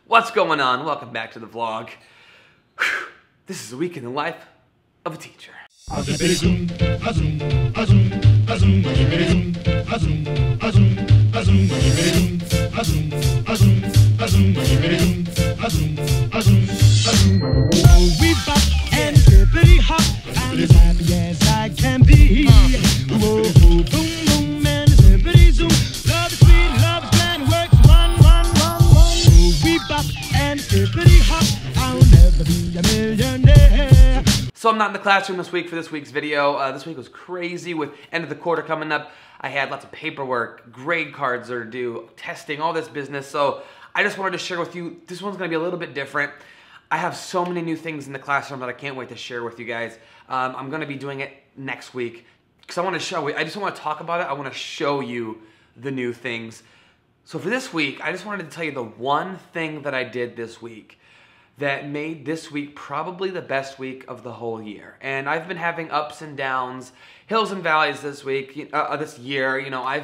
What's going on? Welcome back to the vlog. This is a week in the life of a teacher. We bop and hippity hop, I'm as happy as I can be. Whoa, boom, boom, and hippity zoom. Love is sweet, love is grand, works one. We bop and hippity hop, I'll never be a millionaire. So I'm not in the classroom this week for this week's video. This week was crazy with end of the quarter coming up. I had lots of paperwork, grade cards are due, testing, all this business. So I just wanted to share with you, this one's gonna be a little bit different. I have so many new things in the classroom that I can't wait to share with you guys. I'm gonna be doing it next week because I wanna show you, I just don't wanna talk about it, I wanna show you the new things. So for this week, I just wanted to tell you the one thing that I did this week that made this week probably the best week of the whole year. And I've been having ups and downs, hills and valleys this week, this year. You know,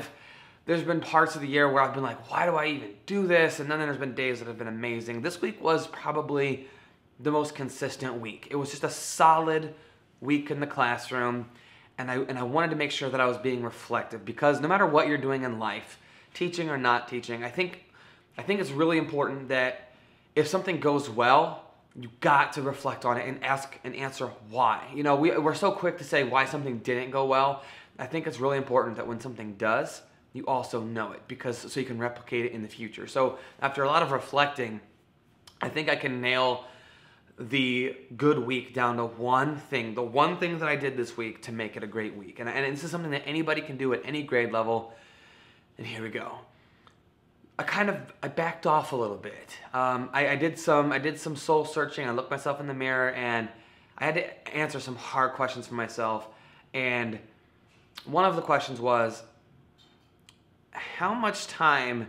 there's been parts of the year where I've been like, why do I even do this? And then there's been days that have been amazing. This week was probably the most consistent week. It was just a solid week in the classroom. And I wanted to make sure that I was being reflective, because no matter what you're doing in life, teaching or not teaching, I think it's really important that if something goes well, you got to reflect on it and ask and answer why. You know, we're so quick to say why something didn't go well. I think it's really important that when something does, you also know it, because so you can replicate it in the future. So after a lot of reflecting, I think I can nail the good week down to one thing, the one thing that I did this week to make it a great week. And this is something that anybody can do at any grade level. And here we go. I backed off a little bit. I did some soul searching. I looked myself in the mirror and I had to answer some hard questions for myself. And one of the questions was, how much time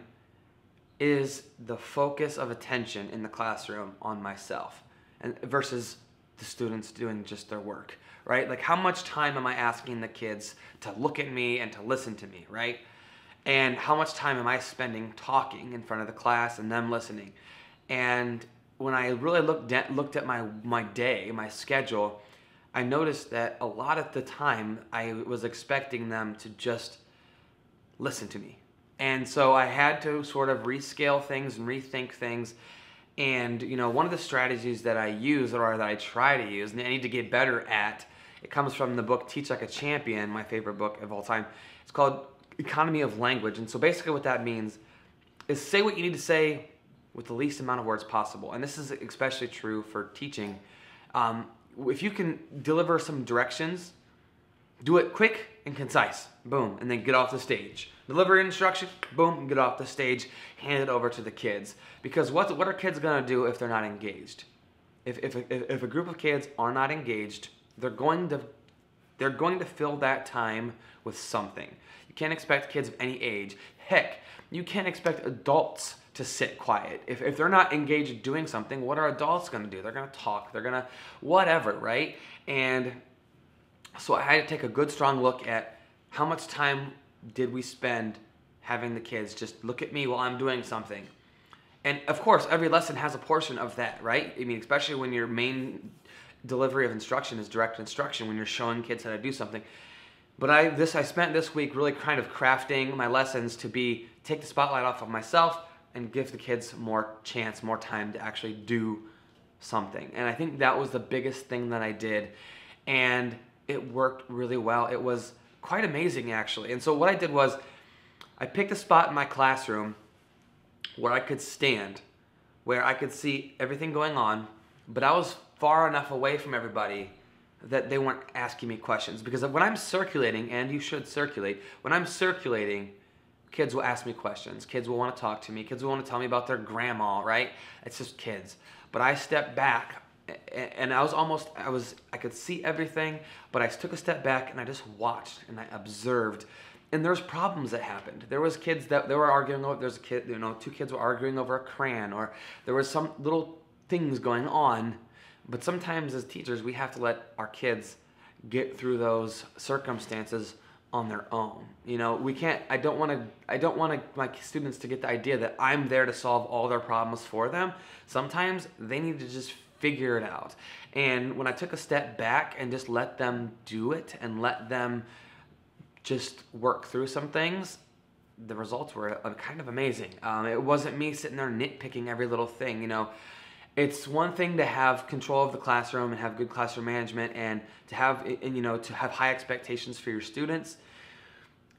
is the focus of attention in the classroom on myself and versus the students doing just their work, right? Like, how much time am I asking the kids to look at me and to listen to me, right? And how much time am I spending talking in front of the class and them listening? And when I really looked at my day, my schedule, I noticed that a lot of the time I was expecting them to just listen to me. And so I had to sort of rescale things and rethink things. And you know, one of the strategies that I use, or that I try to use, and I need to get better at, it comes from the book Teach Like a Champion, my favorite book of all time. It's called Economy of Language. And so basically what that means is say what you need to say with the least amount of words possible. And this is especially true for teaching. If you can deliver some directions, do it quick and concise, boom, and then get off the stage. Deliver instruction, boom, and get off the stage, hand it over to the kids. Because what are kids gonna do if they're not engaged? If a group of kids are not engaged, they're going to fill that time with something. You can't expect kids of any age. Heck, you can't expect adults to sit quiet. If they're not engaged doing something, what are adults gonna do? They're gonna talk, they're gonna whatever, right? And so I had to take a good strong look at how much time did we spend having the kids just look at me while I'm doing something. And of course, every lesson has a portion of that, right? I mean, especially when your main delivery of instruction is direct instruction, when you're showing kids how to do something. But I spent this week really kind of crafting my lessons to take the spotlight off of myself and give the kids more chance, more time to actually do something. And I think that was the biggest thing that I did. And it worked really well. It was quite amazing, actually. And so what I did was I picked a spot in my classroom where I could stand, where I could see everything going on, but I was far enough away from everybody that they weren't asking me questions. Because when I'm circulating, and you should circulate, when I'm circulating, kids will ask me questions. Kids will want to talk to me. Kids will want to tell me about their grandma, right? It's just kids. But I stepped back, and I could see everything, but I took a step back and I just watched and I observed. And there's problems that happened. There was kids that they were arguing over, there's a kid, you know, two kids were arguing over a crayon, or there was some little things going on. But sometimes as teachers, we have to let our kids get through those circumstances on their own. You know, we can't, I don't want my students to get the idea that I'm there to solve all their problems for them. Sometimes they need to just figure it out. And when I took a step back and just let them do it and let them just work through some things, the results were kind of amazing. It wasn't me sitting there nitpicking every little thing, you know. It's one thing to have control of the classroom and have good classroom management and to have, you know, to have high expectations for your students.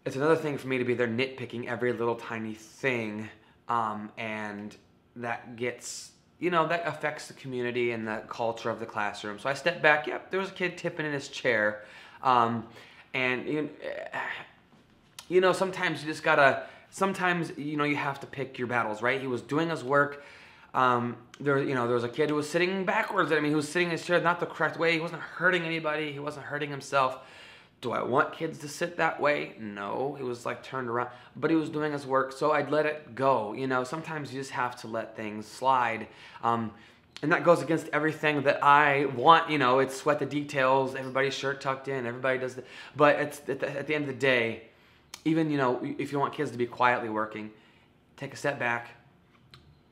It's another thing for me to be there nitpicking every little tiny thing, and that gets, you know, that affects the community and the culture of the classroom. So I stepped back. Yep, there was a kid tipping in his chair, and you know, sometimes you just gotta. Sometimes, you know, you have to pick your battles, right? He was doing his work. There was a kid who was sitting backwards. I mean, he was sitting in his chair not the correct way. He wasn't hurting anybody. He wasn't hurting himself. Do I want kids to sit that way? No. He was like turned around, but he was doing his work, so I'd let it go. You know, sometimes you just have to let things slide. And that goes against everything that I want. You know, it's sweat the details, everybody's shirt tucked in, everybody does but it's at the end of the day, even, you know, if you want kids to be quietly working, take a step back.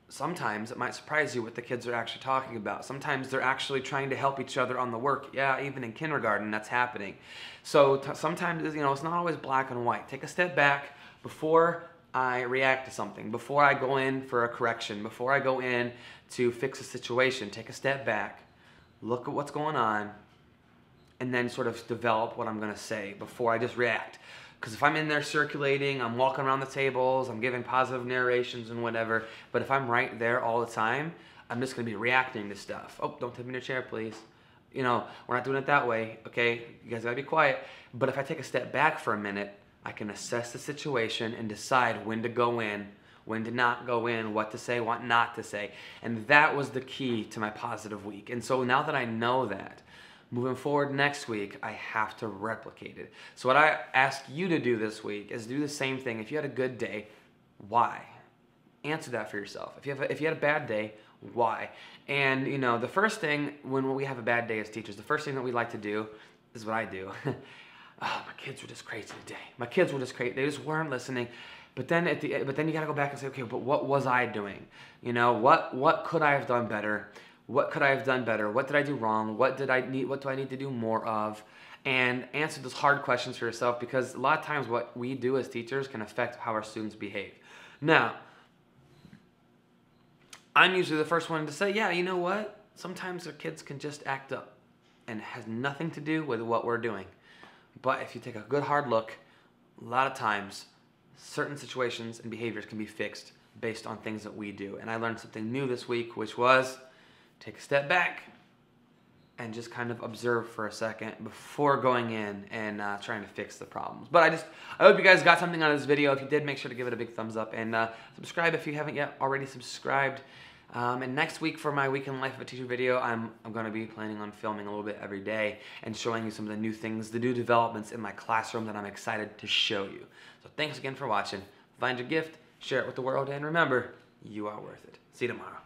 Sometimes it might surprise you what the kids are actually talking about. Sometimes they're actually trying to help each other on the work. Yeah, even in kindergarten, that's happening. So sometimes, you know, it's not always black and white. Take a step back before I react to something, before I go in for a correction, before I go in to fix a situation. Take a step back, look at what's going on, and then sort of develop what I'm going to say before I just react. Because if I'm in there circulating, I'm walking around the tables, I'm giving positive narrations and whatever, but if I'm right there all the time, I'm just going to be reacting to stuff. Oh, don't tip me in your chair, please. You know, we're not doing it that way, okay? You guys got to be quiet. But if I take a step back for a minute, I can assess the situation and decide when to go in, when to not go in, what to say, what not to say. And that was the key to my positive week. And so now that I know that, moving forward next week, I have to replicate it. So what I ask you to do this week is do the same thing. If you had a good day, why? Answer that for yourself. If you had a bad day, why? And, you know, the first thing when we have a bad day as teachers, the first thing that we like to do is what I do. Oh, my kids were just crazy today. My kids were just crazy. They just weren't listening. But then you got to go back and say, okay, but what was I doing? You know, what could I have done better? What could I have done better? What did I do wrong? What do I need to do more of? And answer those hard questions for yourself, because a lot of times what we do as teachers can affect how our students behave. Now, I'm usually the first one to say, yeah, you know what? Sometimes our kids can just act up and it has nothing to do with what we're doing. But if you take a good hard look, a lot of times certain situations and behaviors can be fixed based on things that we do. And I learned something new this week, which was take a step back and just kind of observe for a second before going in and trying to fix the problems. But I hope you guys got something out of this video. If you did, make sure to give it a big thumbs up and subscribe if you haven't yet already subscribed. And next week for my Week in Life of a Teacher video, I'm going to be planning on filming a little bit every day and showing you some of the new things, the new developments in my classroom that I'm excited to show you. So thanks again for watching. Find your gift, share it with the world, and remember, you are worth it. See you tomorrow.